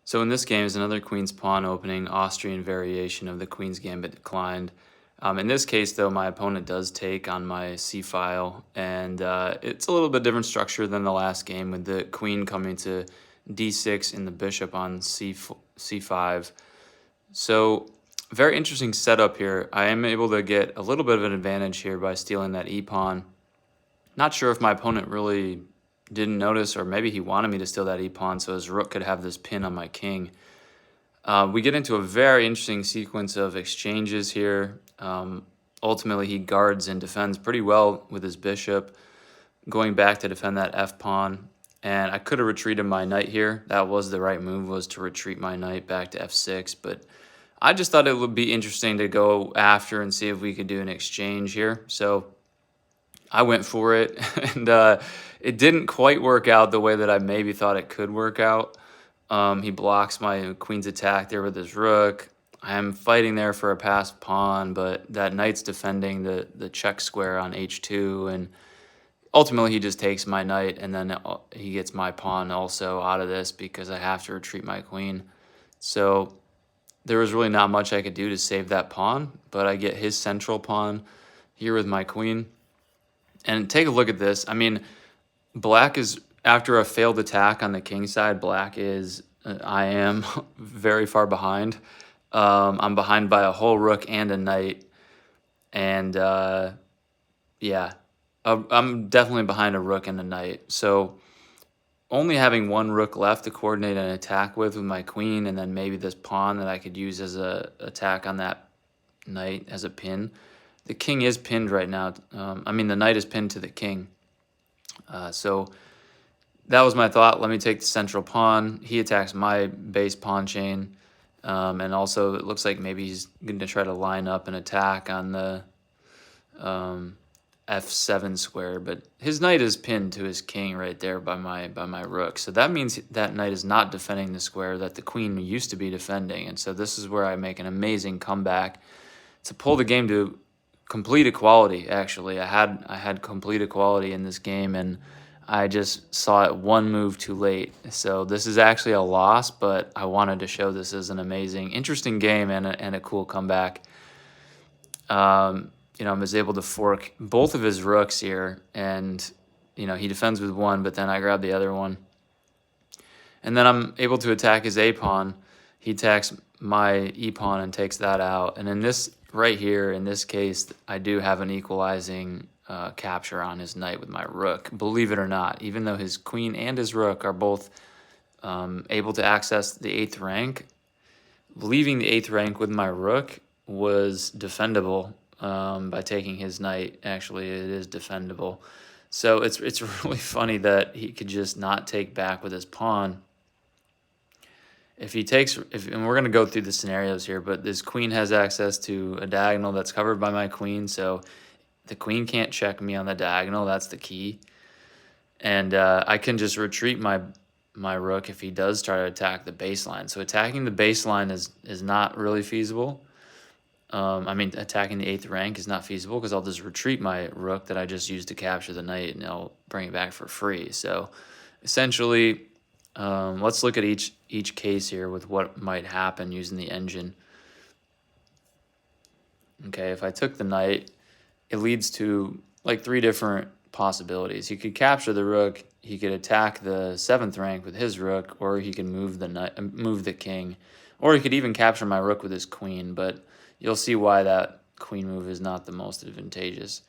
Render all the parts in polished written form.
So in this game is another Queen's Pawn opening, Austrian variation of the Queen's Gambit declined. In this case, though, my opponent does take on my c-file, and it's a little bit different structure than the last game with the Queen coming to d6 and the Bishop on c5. So very interesting setup here. I am able to get a little bit of an advantage here by stealing that e-pawn. Not sure if my opponent really didn't notice, or maybe he wanted me to steal that e-pawn so his rook could have this pin on my king. We get into a very interesting sequence of exchanges here. Ultimately, he guards and defends pretty well with his bishop, going back to defend that f-pawn. And I could have retreated my knight here. That was the right move, was to retreat my knight back to f6. But I just thought it would be interesting to go after and see if we could do an exchange here. So I went for it, and it didn't quite work out the way that I maybe thought it could work out. He blocks my queen's attack there with his rook. I'm fighting there for a passed pawn, but that knight's defending the check square on h2, and ultimately he just takes my knight, and then he gets my pawn also out of this because I have to retreat my queen. So there was really not much I could do to save that pawn, but I get his central pawn here with my queen. And take a look at this. I mean, black is, after a failed attack on the king side, black is, I am very far behind. I'm behind by a whole rook and a knight. And yeah, I'm definitely behind a rook and a knight. So only having one rook left to coordinate an attack with my queen, and then maybe this pawn that I could use as a attack on that knight as a pin. The king is pinned right now. I mean, the knight is pinned to the king. So that was my thought. Let me take the central pawn. He attacks my base pawn chain. And also it looks like maybe he's going to try to line up an attack on the f7 square. But his knight is pinned to his king right there by my rook. So that means that knight is not defending the square that the queen used to be defending. And so this is where I make an amazing comeback to pull the game to complete equality. Actually, I had complete equality in this game, and I just saw it one move too late. So this is actually a loss, but I wanted to show this as an amazing, interesting game and a cool comeback. I was able to fork both of his rooks here, and he defends with one, but then I grab the other one, and then I'm able to attack his a pawn. He attacks my e pawn and takes that out, and in this right here, in this case, I do have an equalizing capture on his knight with my rook, believe it or not, even though his queen and his rook are both able to access the 8th rank. Leaving the 8th rank with my rook was defendable by taking his knight. Actually, it is defendable. So it's really funny that he could just not take back with his pawn. If he takes, and we're going to go through the scenarios here, but this queen has access to a diagonal that's covered by my queen, so the queen can't check me on the diagonal. That's the key. And I can just retreat my rook if he does try to attack the baseline. So attacking the baseline is not really feasible. Attacking the 8th rank is not feasible because I'll just retreat my rook that I just used to capture the knight, and I'll bring it back for free. So essentially, let's look at each case here with what might happen using the engine. Okay, if I took the knight, it leads to like 3 different possibilities. He could capture the rook, he could attack the 7th rank with his rook, or he can move the king, or he could even capture my rook with his queen. But you'll see why that queen move is not the most advantageous.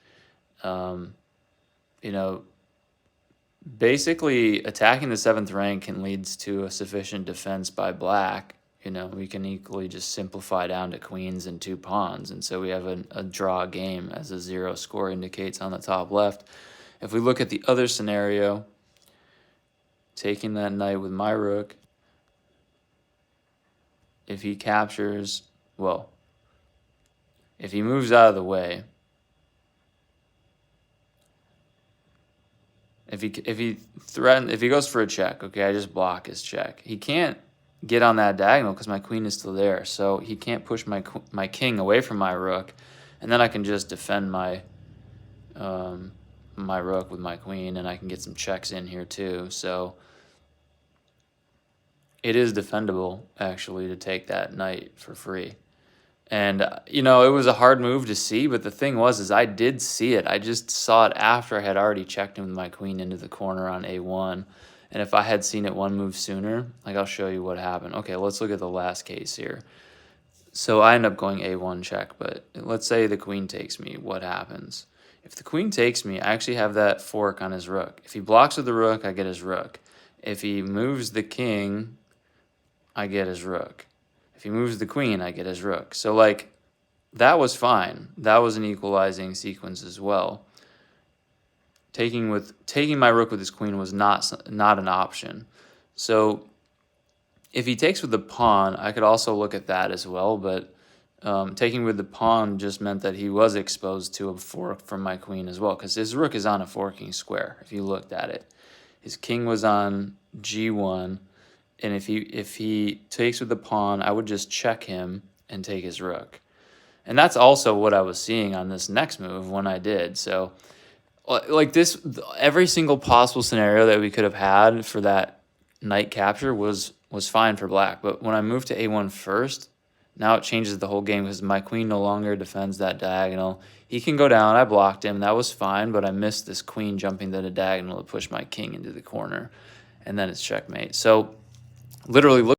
Basically, attacking the 7th rank can lead to a sufficient defense by black. We can equally just simplify down to queens and 2 pawns. And so we have a draw game, as a 0 score indicates on the top left. If we look at the other scenario, taking that knight with my rook, if he captures, well, if he moves out of the way, if he goes for a check, okay, I just block his check. He can't get on that diagonal because my queen is still there, so he can't push my king away from my rook, and then I can just defend my rook with my queen, and I can get some checks in here too. So it is defendable, actually, to take that knight for free. And, you know, it was a hard move to see, but the thing was, is I did see it. I just saw it after I had already checked in with my queen into the corner on a1. And if I had seen it one move sooner, like, I'll show you what happened. Okay, let's look at the last case here. So I end up going a1 check, but let's say the queen takes me. What happens? If the queen takes me, I actually have that fork on his rook. If he blocks with the rook, I get his rook. If he moves the king, I get his rook. If he moves the queen, I get his rook. So, like, that was fine. That was an equalizing sequence as well. Taking my rook with his queen was not an option. So if he takes with the pawn, I could also look at that as well, but taking with the pawn just meant that he was exposed to a fork from my queen as well, because his rook is on a forking square, if you looked at it. His king was on g1, and if he takes with the pawn, I would just check him and take his rook. And that's also what I was seeing on this next move when I did. So, like, this, every single possible scenario that we could have had for that knight capture was fine for black. But when I moved to a1 first, now it changes the whole game because my queen no longer defends that diagonal. He can go down. I blocked him. That was fine, but I missed this queen jumping to the diagonal to push my king into the corner. And then it's checkmate. So literally, look.